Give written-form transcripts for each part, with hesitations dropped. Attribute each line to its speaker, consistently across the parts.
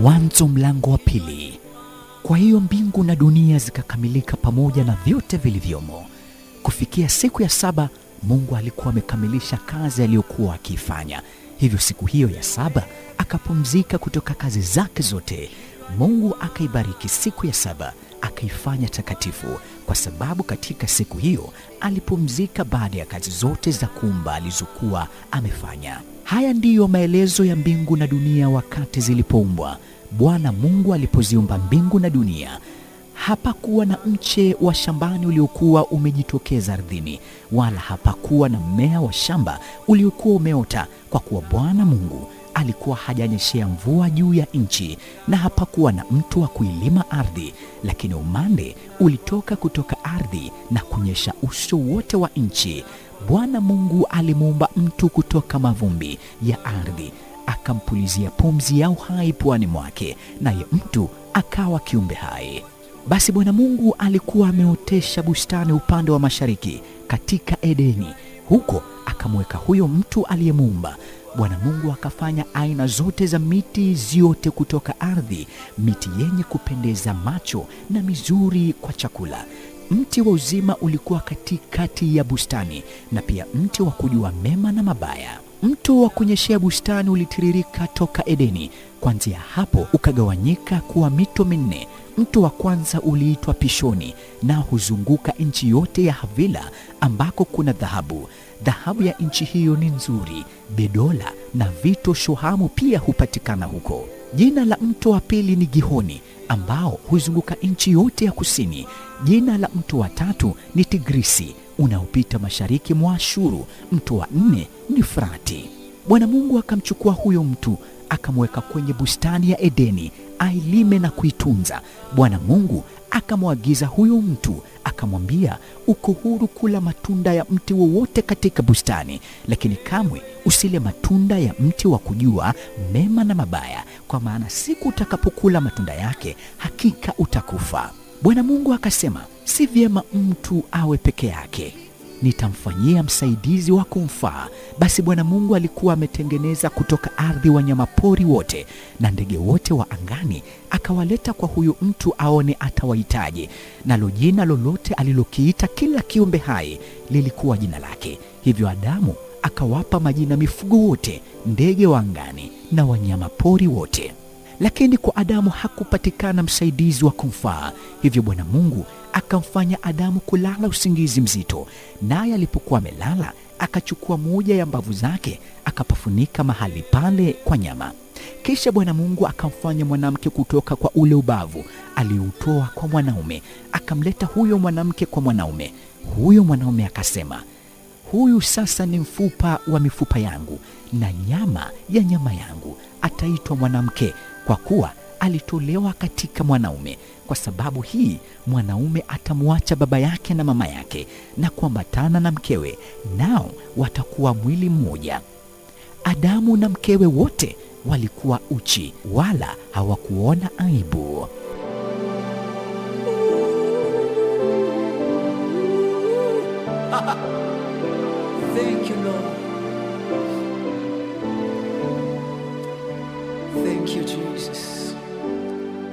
Speaker 1: Mwanzo mlango wa 2. Kwa hiyo mbingu na dunia zikakamilika pamoja na vyote vilivyomo. Kufikia siku ya 7, Mungu alikuwa amekamilisha kazi aliyokuwa akiifanya. Hivyo siku hiyo ya 7 akapumzika kutoka kazi zake zote. Mungu akaibariki siku ya 7, akaifanya takatifu, kwa sababu katika siku hiyo alipumzika baada ya kazi zote za kuumba alizokuwa amefanya. Haya ndiyo maelezo ya mbingu na dunia wakati zilipoumbwa. Bwana Mungu alipoziumba mbingu na dunia, hapakuwa na mche wa shambani uliokuwa umejitokeza ardhini, wala hapakuwa na mmea wa shamba uliokuwa umeota, kwa kuwa Bwana Mungu alikuwa hajanyeshea mvua juu ya nchi, na hapakuwa na mtu wa kuilima ardhi. Lakini umande ulitoka kutoka ardhi na kunyesha uso wote wa nchi. Bwana Mungu alimuumba mtu kutoka mavumbi ya ardhi, akampulizia pumzi ya uhai puani mwake, naye mtu akawa kiumbe hai. Basi Bwana Mungu alikuwa ameotesha bustani upande wa mashariki katika Edeni. Huko akamweka huyo mtu aliyemuumba. Bwana Mungu akafanya aina zote za miti ziote kutoka ardhi, miti yenye kupendeza macho na mizuri kwa chakula. Mti wa uzima ulikuwa katikati ya bustani, na pia mti wa kujua mema na mabaya. Mto wa kunyeshea bustani ulitiririka toka Edeni. Kuanzia hapo ukagawanyika kuwa mito minne. Mto wa kwanza uliitwa Pishoni, na huzunguka nchi yote ya Havila ambako kuna dhahabu. Dhahabu ya nchi hiyo ni nzuri, bedola na vito shohamu pia hupatikana huko. Jina la mto wa pili ni Gihoni, ambao huzunguka nchi yote ya kusini. Jina la mto wa tatu ni Tigrisi, unaopita mashariki mwa Ashuru. Mto wa 4 ni Frati. Bwana Mungu akamchukua huyo mtu akamweka kwenye bustani ya Edeni ailime na kuitunza. Bwana Mungu akamwagiza huyo mtu akamwambia, uko huru kula matunda ya mti wowote katika bustani, lakini kamwe usile matunda ya mti wa kujua mema na mabaya, kwa maana siku utakapokula matunda yake hakika utakufa. Bwana Mungu akasema, si vyema mtu awe peke yake, nitamfanyia msaidizi wa kumfaa. Basi Bwana Mungu alikuwa ametengeneza kutoka ardhi wanyamapori wote na ndege wote wa angani, akawaleta kwa huyu mtu aone atawahitaji. Nalo jina lolote alilokiita kila kiumbe hai lilikuwa jina lake. Hivyo Adamu akawapa majina mifugo wote, ndege wa angani na wanyamapori wote. Lakini kwa Adamu hakupatikana msaidizi wa kumfaa. Hivyo Bwana Mungu akamfanya Adamu kulala usingizi mzito, naye alipokuwa amelala akachukua moja ya mbavu zake akapafunika mahali pale kwa nyama. Kisha Bwana Mungu akamfanya mwanamke kutoka kwa ule ubavu alioutoa kwa mwanaume, akamleta huyo mwanamke kwa mwanaume. Huyo mwanaume akasema, huyu sasa ni mfupa wa mifupa yangu na nyama ya nyama yangu. Ataitwa mwanamke, kwa kuwa alitolewa katika mwanaume. Kwa sababu hii mwanaume atamwacha baba yake na mama yake na kuambatana na mkewe, nao watakuwa mwili mmoja. Adamu na mkewe wote walikuwa uchi, wala hawakuona aibu.
Speaker 2: Thank you, Lord. Thank you, Jesus.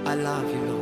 Speaker 2: I love you, Lord.